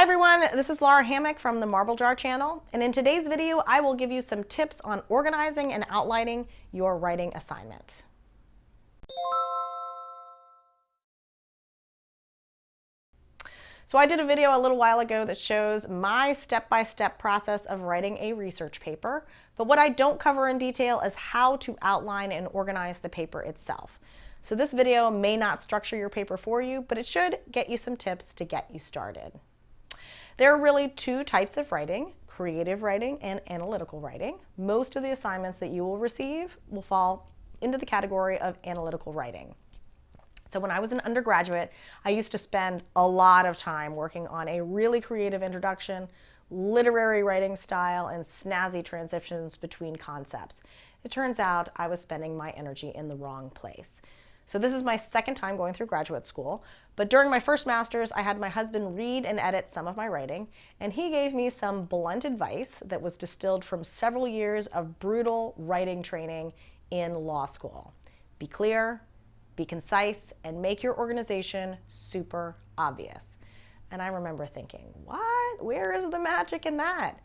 Hi everyone, this is Lara Hammock from the Marble Jar channel, and in today's video I will give you some tips on organizing and outlining your writing assignment. So I did a video a little while ago that shows my step-by-step process of writing a research paper, but what I don't cover in detail is how to outline and organize the paper itself. So this video may not structure your paper for you, but it should get you some tips to get you started. There are really two types of writing, creative writing and analytical writing. Most of the assignments that you will receive will fall into the category of analytical writing. So when I was an undergraduate, I used to spend a lot of time working on a really creative introduction, literary writing style, and snazzy transitions between concepts. It turns out I was spending my energy in the wrong place. So this is my second time going through graduate school, but during my first master's, I had my husband read and edit some of my writing, and he gave me some blunt advice that was distilled from several years of brutal writing training in law school. Be clear, be concise, and make your organization super obvious. And I remember thinking, what? Where is the magic in that?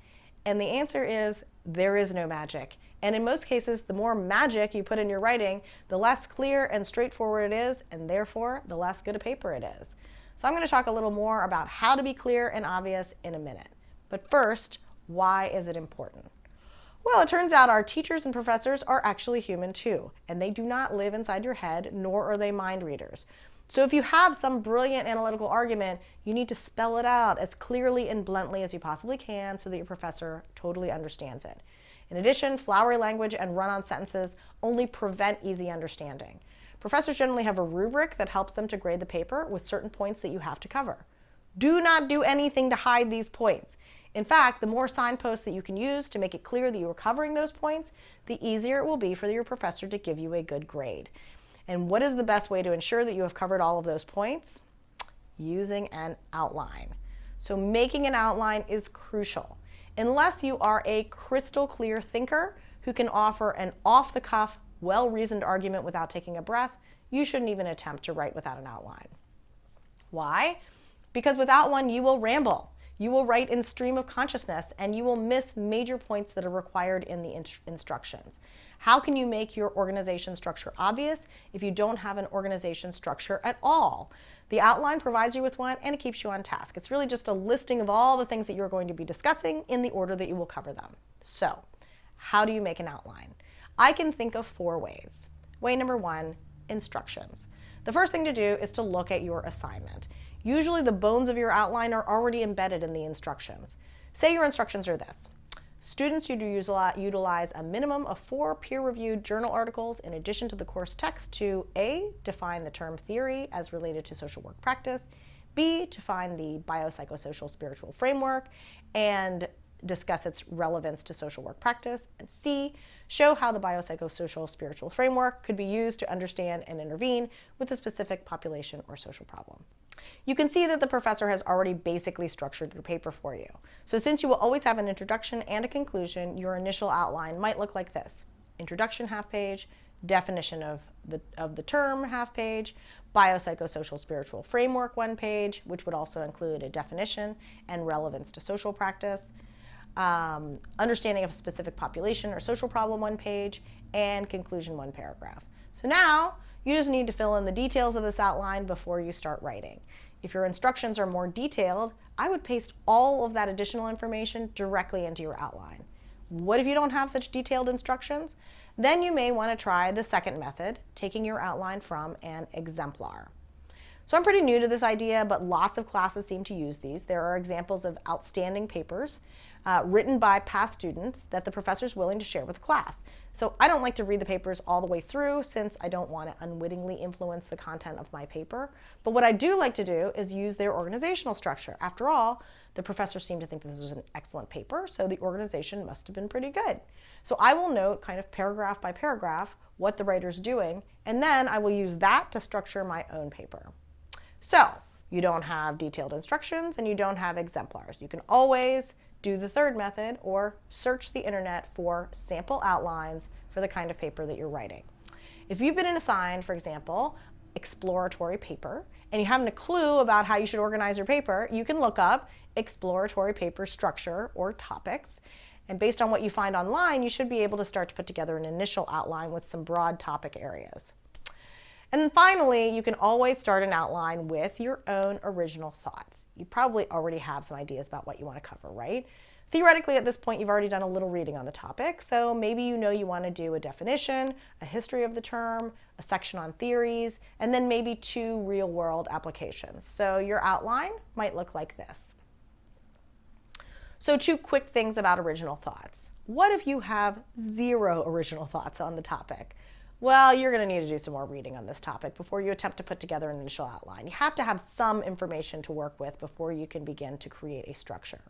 And the answer is, there is no magic. And in most cases, the more magic you put in your writing, the less clear and straightforward it is, and therefore, the less good a paper it is. So I'm going to talk a little more about how to be clear and obvious in a minute. But first, why is it important? Well, it turns out our teachers and professors are actually human too, and they do not live inside your head, nor are they mind readers. So if you have some brilliant analytical argument, you need to spell it out as clearly and bluntly as you possibly can so that your professor totally understands it. In addition, flowery language and run-on sentences only prevent easy understanding. Professors generally have a rubric that helps them to grade the paper with certain points that you have to cover. Do not do anything to hide these points. In fact, the more signposts that you can use to make it clear that you are covering those points, the easier it will be for your professor to give you a good grade. And what is the best way to ensure that you have covered all of those points? Using an outline. So making an outline is crucial. Unless you are a crystal clear thinker who can offer an off-the-cuff, well-reasoned argument without taking a breath, you shouldn't even attempt to write without an outline. Why? Because without one, you will ramble. You will write in stream of consciousness, and you will miss major points that are required in the instructions. How can you make your organization structure obvious if you don't have an organization structure at all? The outline provides you with one, and it keeps you on task. It's really just a listing of all the things that you're going to be discussing in the order that you will cover them. So, how do you make an outline? I can think of 4 ways. Way number 1, instructions. The first thing to do is to look at your assignment. Usually the bones of your outline are already embedded in the instructions. Say your instructions are this. Students should utilize a minimum of 4 peer-reviewed journal articles in addition to the course text to A, define the term theory as related to social work practice, B, define the biopsychosocial spiritual framework and discuss its relevance to social work practice, and C, show how the biopsychosocial spiritual framework could be used to understand and intervene with a specific population or social problem. You can see that the professor has already basically structured your paper for you. So since you will always have an introduction and a conclusion, your initial outline might look like this. Introduction half page, definition of the term half page, biopsychosocial spiritual framework 1 page, which would also include a definition and relevance to social practice, understanding of a specific population or social problem 1 page, and conclusion 1 paragraph. So now you just need to fill in the details of this outline before you start writing. If your instructions are more detailed, I would paste all of that additional information directly into your outline. What if you don't have such detailed instructions? Then you may want to try the second method, taking your outline from an exemplar. So I'm pretty new to this idea, but lots of classes seem to use these. There are examples of outstanding papers written by past students that the professor is willing to share with the class. So I don't like to read the papers all the way through since I don't want to unwittingly influence the content of my paper. But what I do like to do is use their organizational structure. After all, the professor seemed to think this was an excellent paper, so the organization must have been pretty good. So I will note kind of paragraph by paragraph what the writer's doing, and then I will use that to structure my own paper. So you don't have detailed instructions and you don't have exemplars. You can always do the third method or search the internet for sample outlines for the kind of paper that you're writing. If you've been assigned, for example, exploratory paper, and you haven't a clue about how you should organize your paper, you can look up exploratory paper structure or topics. And based on what you find online, you should be able to start to put together an initial outline with some broad topic areas. And then finally, you can always start an outline with your own original thoughts. You probably already have some ideas about what you want to cover, right? Theoretically, at this point, you've already done a little reading on the topic, so maybe you know you want to do a definition, a history of the term, a section on theories, and then maybe 2 real-world applications. So your outline might look like this. So 2 quick things about original thoughts. What if you have 0 original thoughts on the topic? Well, you're going to need to do some more reading on this topic before you attempt to put together an initial outline. You have to have some information to work with before you can begin to create a structure.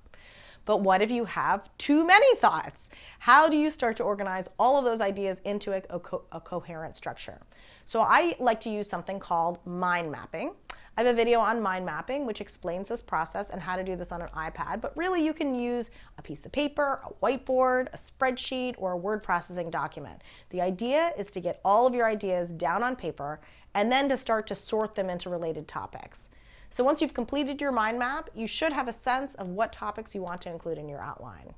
But what if you have too many thoughts? How do you start to organize all of those ideas into a coherent structure? So I like to use something called mind mapping. I have a video on mind mapping which explains this process and how to do this on an iPad, but really you can use a piece of paper, a whiteboard, a spreadsheet, or a word processing document. The idea is to get all of your ideas down on paper and then to start to sort them into related topics. So once you've completed your mind map, you should have a sense of what topics you want to include in your outline.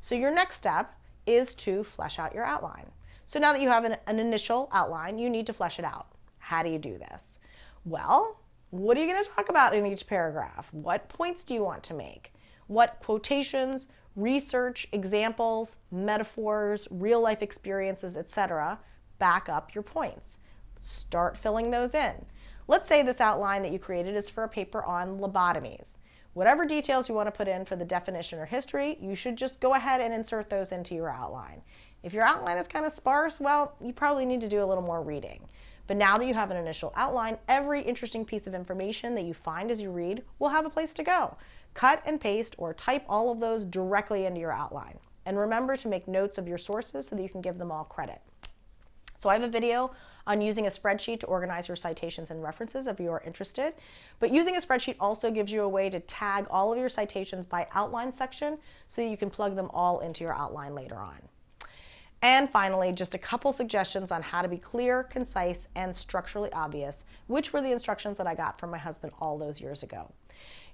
So your next step is to flesh out your outline. So now that you have an initial outline, you need to flesh it out. How do you do this? Well, what are you going to talk about in each paragraph? What points do you want to make? What quotations, research, examples, metaphors, real-life experiences, etc. back up your points? Start filling those in. Let's say this outline that you created is for a paper on lobotomies. Whatever details you want to put in for the definition or history, you should just go ahead and insert those into your outline. If your outline is kind of sparse, well, you probably need to do a little more reading. But now that you have an initial outline, every interesting piece of information that you find as you read will have a place to go. Cut and paste or type all of those directly into your outline. And remember to make notes of your sources so that you can give them all credit. So I have a video on using a spreadsheet to organize your citations and references if you are interested. But using a spreadsheet also gives you a way to tag all of your citations by outline section so that you can plug them all into your outline later on. And finally, just a couple suggestions on how to be clear, concise, and structurally obvious, which were the instructions that I got from my husband all those years ago.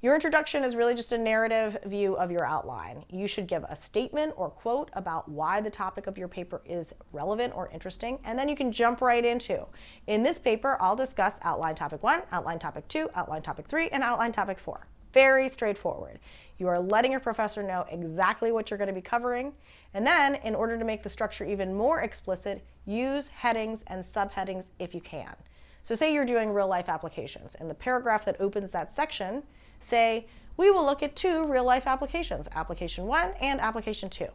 Your introduction is really just a narrative view of your outline. You should give a statement or quote about why the topic of your paper is relevant or interesting, and then you can jump right into. In this paper, I'll discuss outline topic 1, outline topic 2, outline topic 3, and outline topic 4. Very straightforward. You are letting your professor know exactly what you're going to be covering, and then, in order to make the structure even more explicit, use headings and subheadings if you can. So say you're doing real-life applications. In the paragraph that opens that section, say, we will look at 2 real-life applications, application 1 and application 2.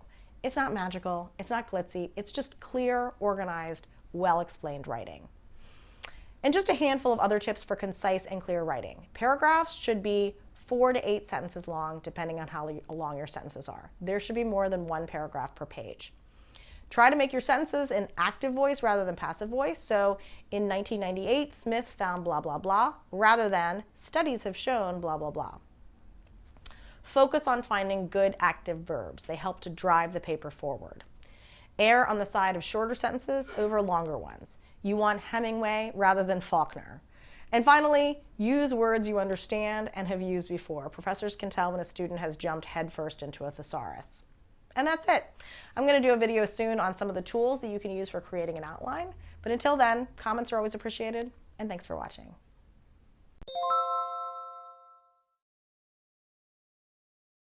It's not magical, it's not glitzy, it's just clear, organized, well-explained writing. And just a handful of other tips for concise and clear writing. Paragraphs should be 4 to 8 sentences long, depending on how long your sentences are. There should be more than 1 paragraph per page. Try to make your sentences in active voice rather than passive voice. So in 1998, Smith found blah, blah, blah, rather than studies have shown blah, blah, blah. Focus on finding good active verbs. They help to drive the paper forward. Err on the side of shorter sentences over longer ones. You want Hemingway rather than Faulkner. And finally, use words you understand and have used before. Professors can tell when a student has jumped headfirst into a thesaurus. And that's it. I'm going to do a video soon on some of the tools that you can use for creating an outline. But until then, comments are always appreciated, and thanks for watching.